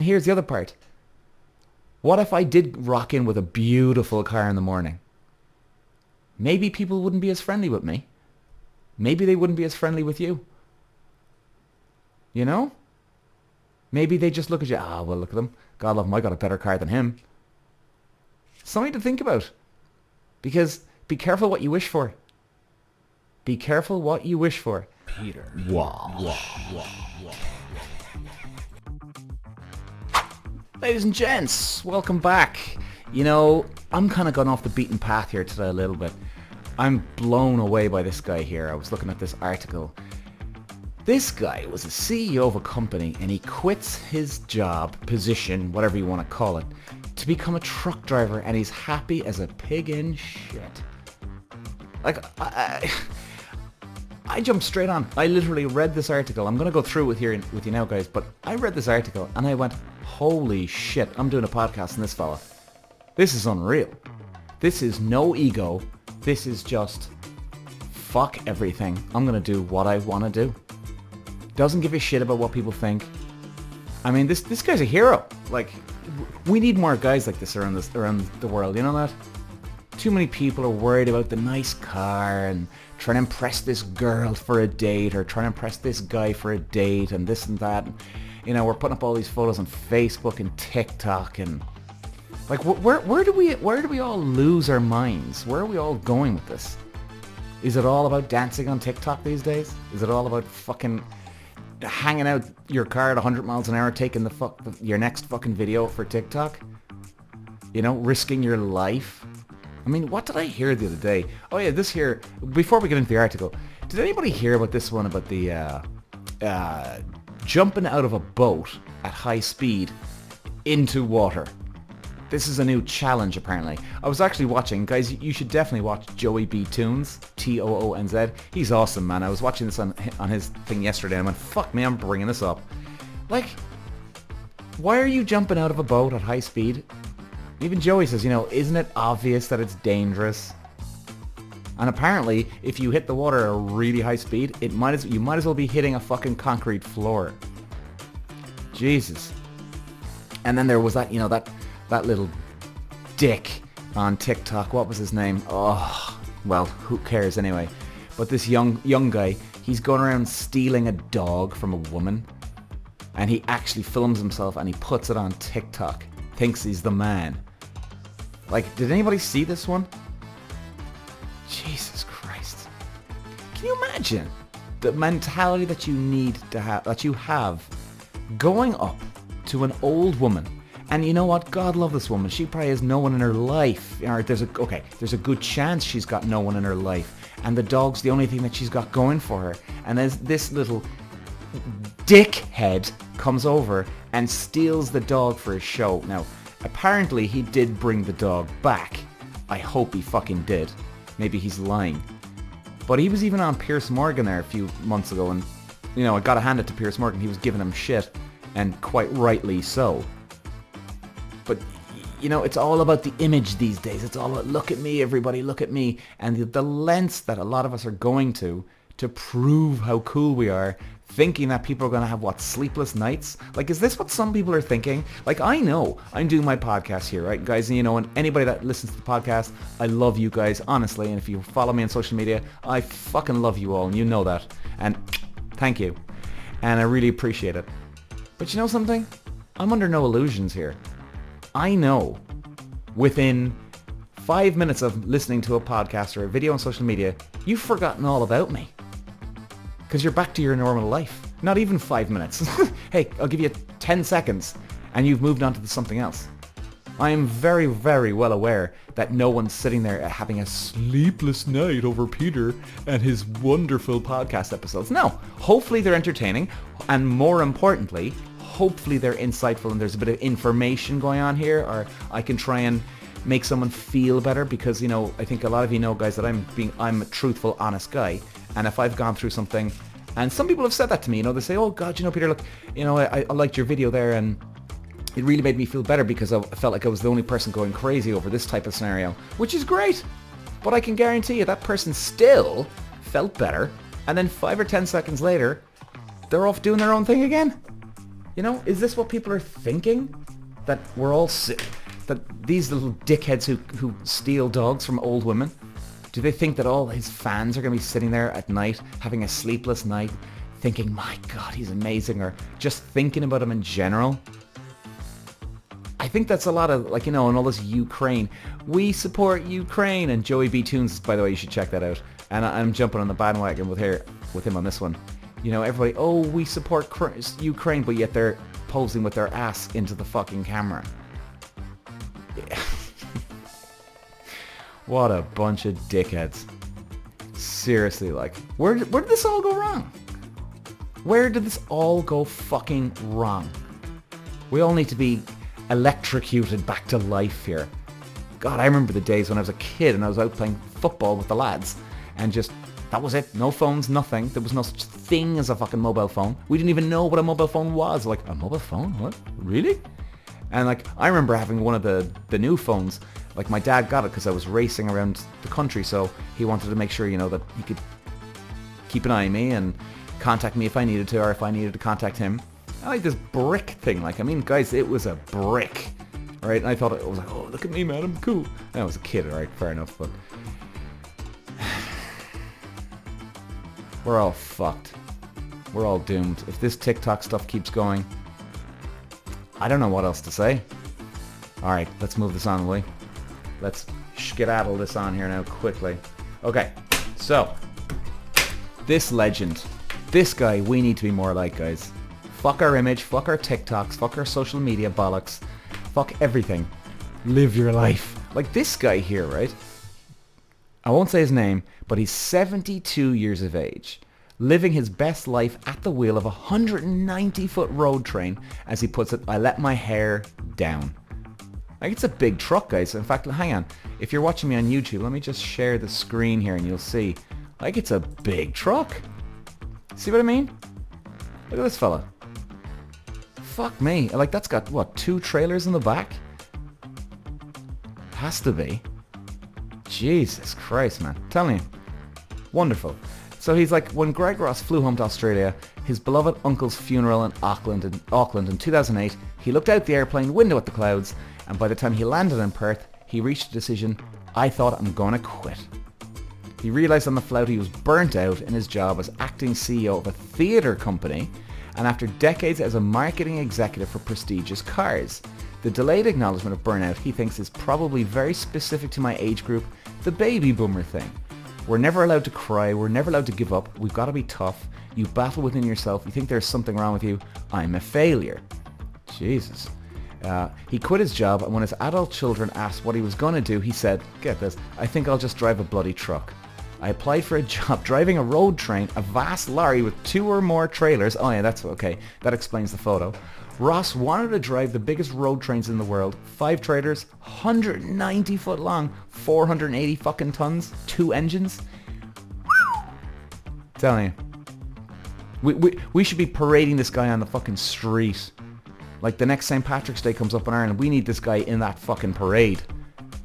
Here's the other part. What if I did rock in with a beautiful car in the morning? Maybe people wouldn't be as friendly with me. Maybe they wouldn't be as friendly with you. You know? Maybe they just look at you, well, look at him. God love him, I got a better car than him. Something to think about. Because be careful what you wish for. Be careful what you wish for. Peter. Ladies and gents, welcome back. You know, I'm kind of gone off the beaten path here today a little bit. I'm blown away by this guy here. I was looking at this article. This guy was a CEO of a company and he quits his job, position, whatever you want to call it, to become a truck driver, and he's happy as a pig in shit. Like, I jumped straight on. I literally read this article. I'm going to go through with you now, guys, but I read this article and I went, holy shit, I'm doing a podcast on this fella. This is unreal. This is no ego. This is just, fuck everything. I'm going to do what I want to do. Doesn't give a shit about what people think. I mean, this guy's a hero. Like, we need more guys like this around the world, you know that? Too many people are worried about the nice car and trying to impress this girl for a date or trying to impress this guy for a date and this and that. You know, we're putting up all these photos on Facebook and TikTok and like, where do we all lose our minds? Where are we all going with this? Is it all about dancing on TikTok these days? Is it all about fucking hanging out your car at 100 miles an hour, taking your next fucking video for TikTok? You know, risking your life? I mean, what did I hear the other day? Oh yeah, this here, before we get into the article, did anybody hear about this one about the jumping out of a boat at high speed into water? This is a new challenge, apparently. I was actually watching, guys, you should definitely watch Joey B. Toons, Toonz. He's awesome, man. I was watching this on his thing yesterday and I went, fuck me, I'm bringing this up. Like, why are you jumping out of a boat at high speed? Even Joey says, you know, isn't it obvious that it's dangerous? And apparently, if you hit the water at a really high speed, you might as well be hitting a fucking concrete floor. Jesus. And then there was that, you know, that little dick on TikTok. What was his name? Oh, well, who cares anyway. But this young guy, he's going around stealing a dog from a woman. And he actually films himself and he puts it on TikTok. Thinks he's the man. Like, did anybody see this one? Jesus Christ. Can you imagine the mentality that you need to have, that you have, going up to an old woman? And you know what? God love this woman. She probably has no one in her life. Or there's a good chance she's got no one in her life. And the dog's the only thing that she's got going for her. And as this little dickhead comes over and steals the dog for his show. Now, apparently he did bring the dog back. I hope he fucking did. Maybe he's lying. But he was even on Piers Morgan there a few months ago. And, you know, I gotta hand it to Piers Morgan. He was giving him shit. And quite rightly so. But, you know, it's all about the image these days. It's all about, look at me, everybody, look at me. And the lengths that a lot of us are going to prove how cool we are, thinking that people are going to have, sleepless nights? Like, is this what some people are thinking? Like, I know I'm doing my podcast here, right, guys? And, you know, and anybody that listens to the podcast, I love you guys, honestly. And if you follow me on social media, I fucking love you all, and you know that. And thank you. And I really appreciate it. But you know something? I'm under no illusions here. I know within 5 minutes of listening to a podcast or a video on social media, you've forgotten all about me. Because you're back to your normal life. Not even 5 minutes. Hey, I'll give you 10 seconds and you've moved on to something else. I am very, very well aware that no one's sitting there having a sleepless night over Peter and his wonderful podcast episodes. No, hopefully they're entertaining, and more importantly, hopefully they're insightful and there's a bit of information going on here, or I can try and make someone feel better, because, you know, I think a lot of you know, guys, that I'm a truthful, honest guy, and if I've gone through something, and some people have said that to me, you know, they say, oh God, you know, Peter, look, you know, I liked your video there and it really made me feel better because I felt like I was the only person going crazy over this type of scenario, which is great. But I can guarantee you that person still felt better, and then 5 or 10 seconds later, they're off doing their own thing again. You know, is this what people are thinking? That we're all that these little dickheads who steal dogs from old women, do they think that all his fans are going to be sitting there at night having a sleepless night thinking, my God, he's amazing, or just thinking about him in general? I think that's a lot of, like, you know, and all this Ukraine. We support Ukraine. And Joey B. Tunes, by the way, you should check that out. And I'm jumping on the bandwagon with him on this one. You know, everybody, oh, we support Ukraine, but yet they're posing with their ass into the fucking camera. Yeah. What a bunch of dickheads. Seriously, like, where did this all go wrong? Where did this all go fucking wrong? We all need to be electrocuted back to life here. God, I remember the days when I was a kid and I was out playing football with the lads and just, that was it. No phones, nothing. There was no such thing as a fucking mobile phone. We didn't even know what a mobile phone was. Like, a mobile phone? What? Really? And like, I remember having one of the new phones. Like, my dad got it because I was racing around the country, so he wanted to make sure, you know, that he could keep an eye on me and contact me if I needed to, or if I needed to contact him. I like this brick thing. Like, I mean, guys, it was a brick, right? And I thought, I was like, oh, look at me, man, I'm cool. And I was a kid, all right, fair enough, but we're all fucked. We're all doomed. If this TikTok stuff keeps going, I don't know what else to say. All right, let's move this on, will we? Let's skedaddle this on here now quickly. Okay, so this legend, this guy we need to be more like, guys. Fuck our image, fuck our TikToks, fuck our social media bollocks, fuck everything. Live your life. Like this guy here, right? I won't say his name, but he's 72 years of age, living his best life at the wheel of a 190-foot road train. As he puts it, I let my hair down. Like, it's a big truck, guys. In fact, hang on. If you're watching me on YouTube, let me just share the screen here and you'll see. Like, it's a big truck. See what I mean? Look at this fella. Fuck me. Like, that's got, what, 2 trailers in the back? Has to be. Jesus Christ, man. Telling you. Wonderful. So he's like, when Greg Ross flew home to Australia, his beloved uncle's funeral in Auckland in 2008, he looked out the airplane window at the clouds, and by the time he landed in Perth, he reached a decision, I thought I'm gonna quit. He realised on the flout he was burnt out in his job as acting CEO of a theatre company, and after decades as a marketing executive for prestigious cars. The delayed acknowledgement of burnout he thinks is probably very specific to my age group, the baby boomer thing. We're never allowed to cry, we're never allowed to give up, we've got to be tough, you battle within yourself, you think there's something wrong with you, I'm a failure. Jesus. He quit his job, and when his adult children asked what he was going to do, he said, get this, I think I'll just drive a bloody truck. I applied for a job driving a road train, a vast lorry with 2 or more trailers. Oh yeah, that's okay. That explains the photo. Ross wanted to drive the biggest road trains in the world. 5 trailers, 190 foot long, 480 fucking tons, 2 engines. Telling you. We should be parading this guy on the fucking street. Like, the next St. Patrick's Day comes up in Ireland, we need this guy in that fucking parade.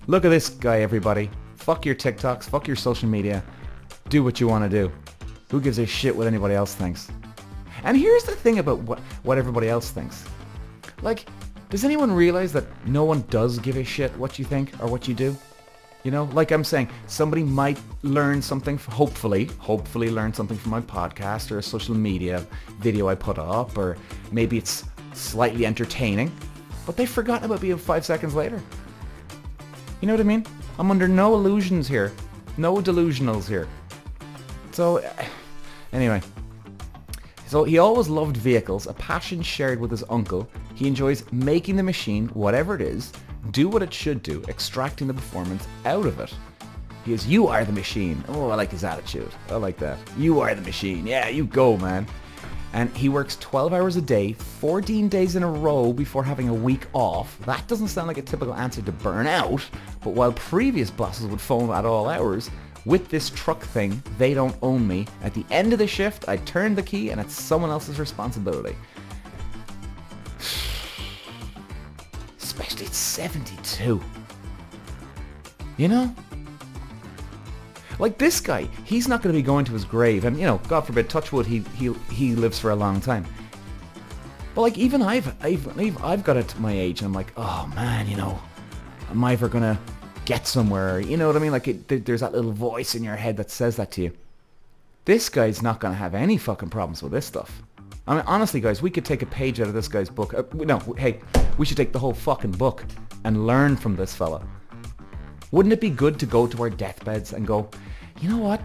Look at this guy, everybody. Fuck your TikToks, fuck your social media. Do what you want to do. Who gives a shit what anybody else thinks? And here's the thing about what everybody else thinks. Like, does anyone realize that no one does give a shit what you think or what you do? You know, like I'm saying, somebody might learn something, hopefully learn something from my podcast or a social media video I put up, or maybe it's slightly entertaining, but they've forgotten about being 5 seconds later. You know what I mean? I'm under no illusions here. No delusionals here. So, anyway. So he always loved vehicles, a passion shared with his uncle. He enjoys making the machine, whatever it is, do what it should do, extracting the performance out of it. He is, you are the machine. Oh, I like his attitude. I like that. You are the machine. Yeah, you go, man. And he works 12 hours a day, 14 days in a row before having a week off. That doesn't sound like a typical answer to burn out, but while previous bosses would phone at all hours, with this truck thing, they don't own me. At the end of the shift, I turn the key and it's someone else's responsibility. Especially at 72. You know? Like, this guy, he's not going to be going to his grave, and, you know, God forbid, touch wood, he lives for a long time. But like even I've got it to my age, and I'm like, oh man, you know, am I ever gonna get somewhere? You know what I mean? Like there's that little voice in your head that says that to you. This guy's not gonna have any fucking problems with this stuff. I mean, honestly, guys, we could take a page out of this guy's book. No, hey, we should take the whole fucking book and learn from this fella. Wouldn't it be good to go to our deathbeds and go, you know what?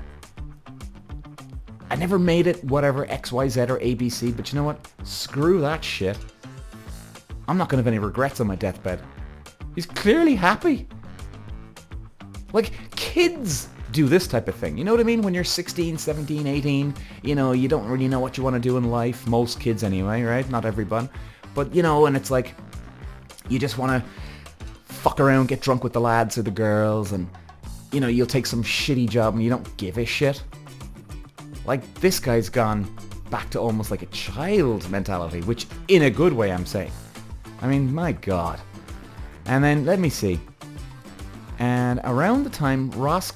I never made it, whatever, X, Y, Z or ABC, but you know what? Screw that shit. I'm not going to have any regrets on my deathbed. He's clearly happy. Like, kids do this type of thing. You know what I mean? When you're 16, 17, 18, you know, you don't really know what you want to do in life. Most kids anyway, right? Not everyone. But, you know, and it's like, you just want to fuck around, get drunk with the lads or the girls, and, you know, you'll take some shitty job and you don't give a shit. Like, this guy's gone back to almost like a child mentality, which in a good way, I'm saying. I mean, my God. And then, let me see. And around the time Ross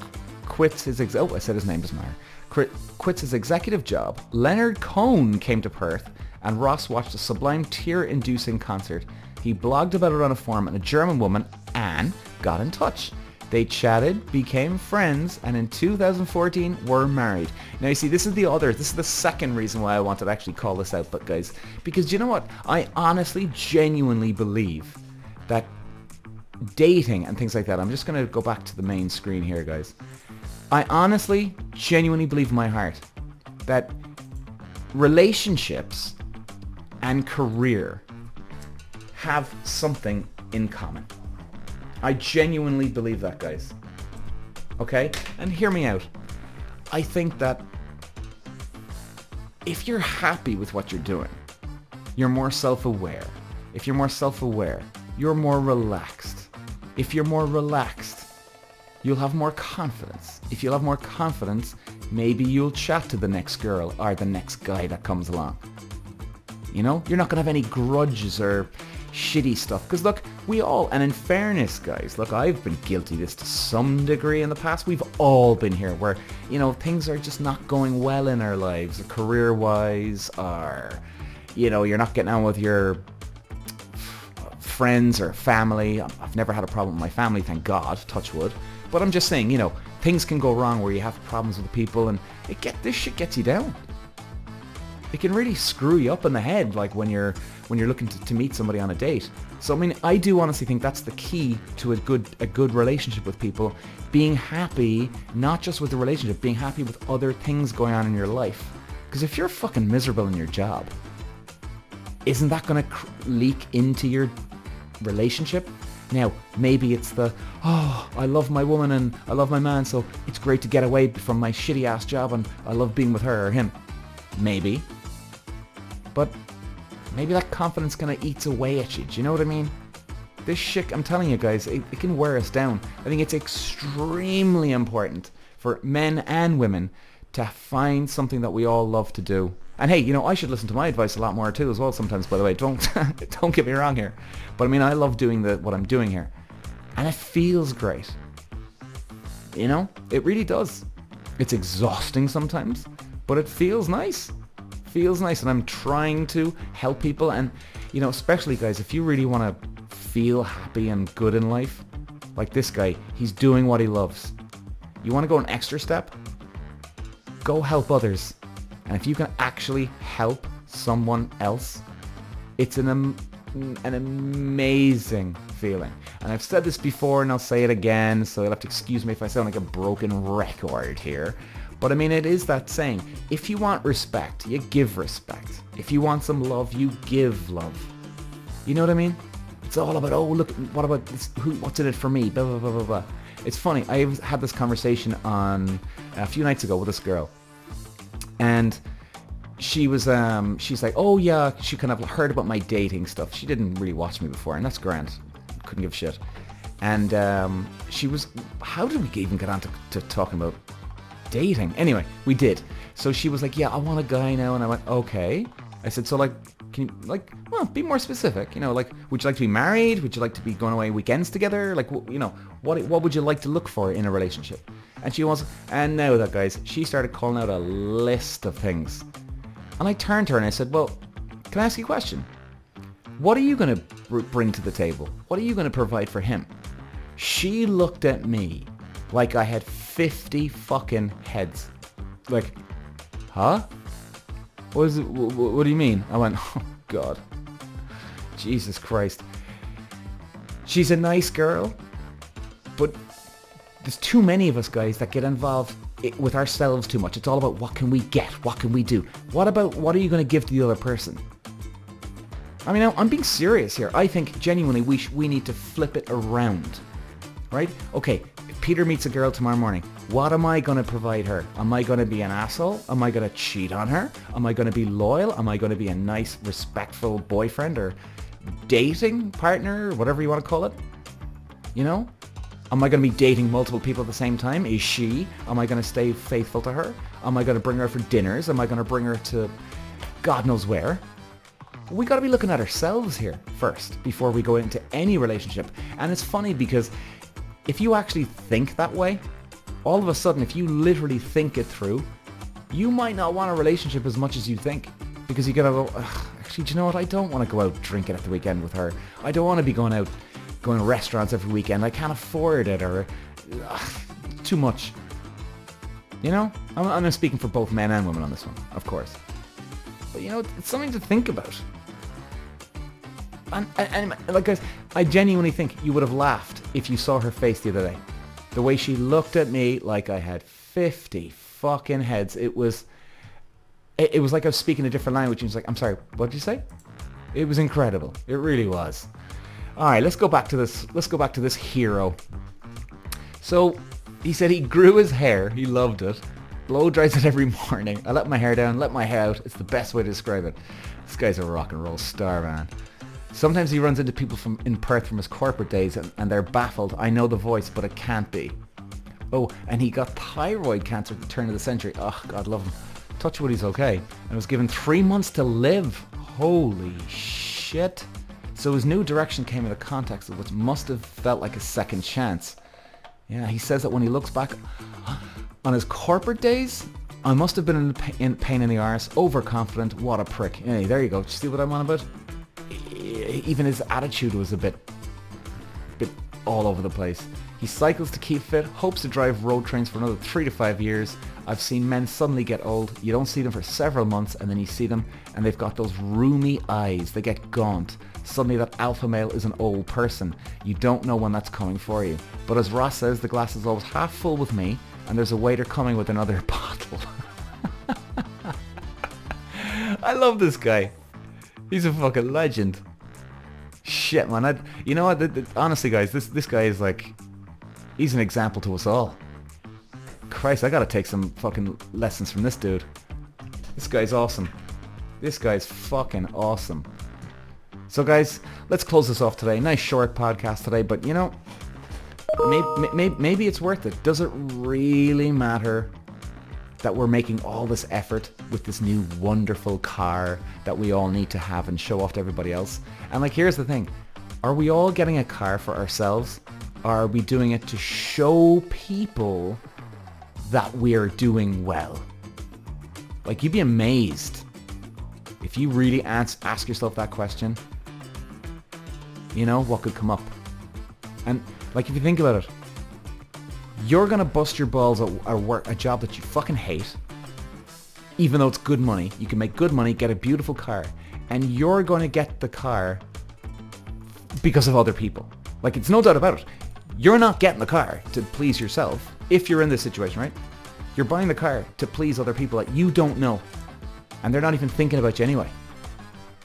quits his I said his name doesn't matter. Quits his executive job, Leonard Cohen came to Perth, and Ross watched a sublime tear-inducing concert. He blogged about it on a forum, and a German woman, Anne, got in touch. They chatted, became friends, and in 2014 were married. Now you see, this is the second reason why I wanted to actually call this out, but guys, because you know what? I honestly, genuinely believe that dating and things like that, I'm just going to go back to the main screen here, guys. I honestly, genuinely believe in my heart that relationships and career have something in common. I genuinely believe that, guys. Okay? And hear me out. I think that if you're happy with what you're doing, you're more self-aware. If you're more self-aware, you're more relaxed. If you're more relaxed, you'll have more confidence. If you'll have more confidence, maybe you'll chat to the next girl or the next guy that comes along. You know? You're not going to have any grudges or shitty stuff. Because look, we all, and in fairness, guys, look, I've been guilty of this to some degree in the past. We've all been here where, you know, things are just not going well in our lives, career-wise, or, you know, you're not getting on with your friends or family. I've never had a problem with my family, thank God, touch wood. But I'm just saying, you know, things can go wrong where you have problems with people, and this shit gets you down. It can really screw you up in the head, like when you're looking to meet somebody on a date. So I mean, I do honestly think that's the key to a good relationship with people. Being happy, not just with the relationship, being happy with other things going on in your life. Because if you're fucking miserable in your job, isn't that going to leak into your relationship? Now, maybe it's I love my woman and I love my man, so it's great to get away from my shitty ass job and I love being with her or him. Maybe. But maybe that confidence kind of eats away at you. Do you know what I mean? This shit, I'm telling you guys, it can wear us down. I think it's extremely important for men and women to find something that we all love to do. And hey, you know, I should listen to my advice a lot more too as well sometimes, by the way. Don't get me wrong here. But I mean, I love doing what I'm doing here. And it feels great. You know? It really does. It's exhausting sometimes, but it feels nice. Feels nice, and I'm trying to help people. And, you know, especially guys, if you really want to feel happy and good in life, like this guy, he's doing what he loves. You want to go an extra step? Go help others. And if you can actually help someone else, it's an amazing feeling. And I've said this before and I'll say it again, so you'll have to excuse me if I sound like a broken record here. But I mean, it is that saying, if you want respect, you give respect. If you want some love, you give love. You know what I mean? It's all about, oh, look, what about this? What's in it for me? Blah, blah, blah, blah, blah. It's funny. I had this conversation on a few nights ago with this girl. And she was, she's like, oh yeah, she kind of heard about my dating stuff. She didn't really watch me before, and that's grand. Couldn't give a shit. And she was, how did we even get on to talking about dating? Anyway, we did. So she was like, yeah, I want a guy now. And I went, okay. I said, so like, can you, like, well, be more specific. You know, like, would you like to be married? Would you like to be going away weekends together? Like, you know, what would you like to look for in a relationship? And she was, and now that, guys, she started calling out a list of things. And I turned to her and I said, well, can I ask you a question? What are you going to bring to the table? What are you going to provide for him? She looked at me like I had 50 fucking heads. Like, huh? What do you mean? I went, oh God. Jesus Christ. She's a nice girl, but there's too many of us guys that get involved with ourselves too much. It's all about what can we get? What can we do? What are you going to give to the other person? I mean, I'm being serious here. I think genuinely we need to flip it around, right? Okay, Peter meets a girl tomorrow morning. What am I going to provide her? Am I going to be an asshole? Am I going to cheat on her? Am I going to be loyal? Am I going to be a nice, respectful boyfriend or dating partner, or whatever you want to call it? You know? Am I going to be dating multiple people at the same time? Is she? Am I going to stay faithful to her? Am I going to bring her for dinners? Am I going to bring her to God knows where? We got to be looking at ourselves here first before we go into any relationship. And it's funny because if you actually think that way, all of a sudden, if you literally think it through, you might not want a relationship as much as you think. Because you're going to go, actually, do you know what? I don't want to go out drinking at the weekend with her. I don't want to be going to restaurants every weekend. I can't afford it, or too much. You know? I'm speaking for both men and women on this one, of course. But you know, it's something to think about. And like guys, I genuinely think you would have laughed if you saw her face the other day. The way she looked at me like I had 50 fucking heads. It was like I was speaking a different language. She was like, I'm sorry, what did you say? It was incredible. It really was. All right, let's go back to this. Let's go back to this hero. So he said he grew his hair. He loved it. Blow dries it every morning. I let my hair down, let my hair out. It's the best way to describe it. This guy's a rock and roll star, man. Sometimes he runs into people in Perth from his corporate days and they're baffled. I know the voice, but it can't be. Oh, and he got thyroid cancer at the turn of the century. Oh, God love him. Touch wood, he's okay. And was given 3 months to live. Holy shit. So his new direction came in the context of what must have felt like a second chance. Yeah, he says that when he looks back on his corporate days, I must have been in pain in the arse, overconfident, what a prick. Hey, there you go. Do you see what I'm on about? Even his attitude was a bit all over the place. He cycles to keep fit, hopes to drive road trains for another 3 to 5 years. I've seen men suddenly get old. You don't see them for several months and then you see them and they've got those rheumy eyes. They get gaunt. Suddenly that alpha male is an old person. You don't know when that's coming for you. But as Ross says, the glass is always half full with me and there's a waiter coming with another bottle. I love this guy. He's a fucking legend. Shit, man. You know what? Honestly, guys, this guy is like... He's an example to us all. Christ, I gotta take some fucking lessons from this dude. This guy's awesome. This guy's fucking awesome. So guys, let's close this off today. Nice short podcast today, but you know, maybe it's worth it. Does it really matter that we're making all this effort with this new wonderful car that we all need to have and show off to everybody else? And like, here's the thing. Are we all getting a car for ourselves? Or are we doing it to show people that we're doing well? Like, you'd be amazed if you really ask yourself that question. You know, what could come up? And like, if you think about it, you're going to bust your balls at work, a job that you fucking hate, even though it's good money. You can make good money, get a beautiful car, and you're going to get the car because of other people. Like, it's no doubt about it. You're not getting the car to please yourself if you're in this situation, right? You're buying the car to please other people that you don't know. And they're not even thinking about you anyway.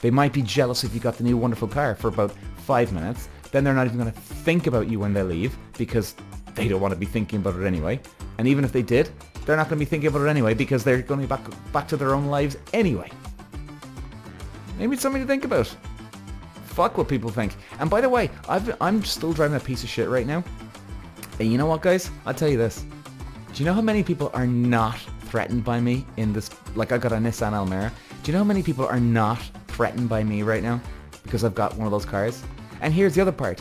They might be jealous if you got the new wonderful car for about 5 minutes. Then they're not even going to think about you when they leave because they don't want to be thinking about it anyway. And even if they did, they're not going to be thinking about it anyway because they're going to be back to their own lives anyway. Maybe it's something to think about. Fuck what people think. And by the way, I'm still driving a piece of shit right now. And you know what, guys? I'll tell you this. Do you know how many people are not threatened by me in this? Like, I got a Nissan Almera. Do you know how many people are not threatened by me right now because I've got one of those cars? And here's the other part.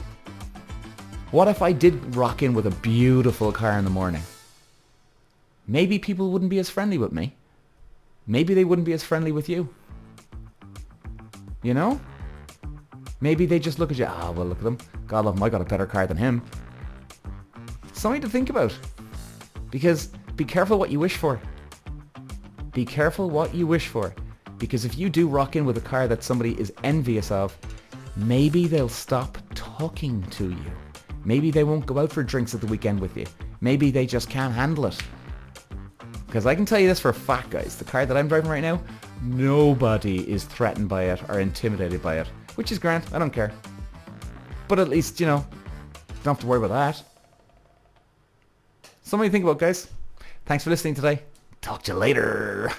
What if I did rock in with a beautiful car in the morning? Maybe people wouldn't be as friendly with me. Maybe they wouldn't be as friendly with you. You know? Maybe they just look at you, well, look at him. God love him, I got a better car than him. Something to think about. Because be careful what you wish for. Be careful what you wish for. Because if you do rock in with a car that somebody is envious of, maybe they'll stop talking to you. Maybe they won't go out for drinks at the weekend with you. Maybe they just can't handle it. Because I can tell you this for a fact, guys. The car that I'm driving right now, nobody is threatened by it or intimidated by it. Which is grand. I don't care. But at least, don't have to worry about that. Something to think about, guys. Thanks for listening today. Talk to you later.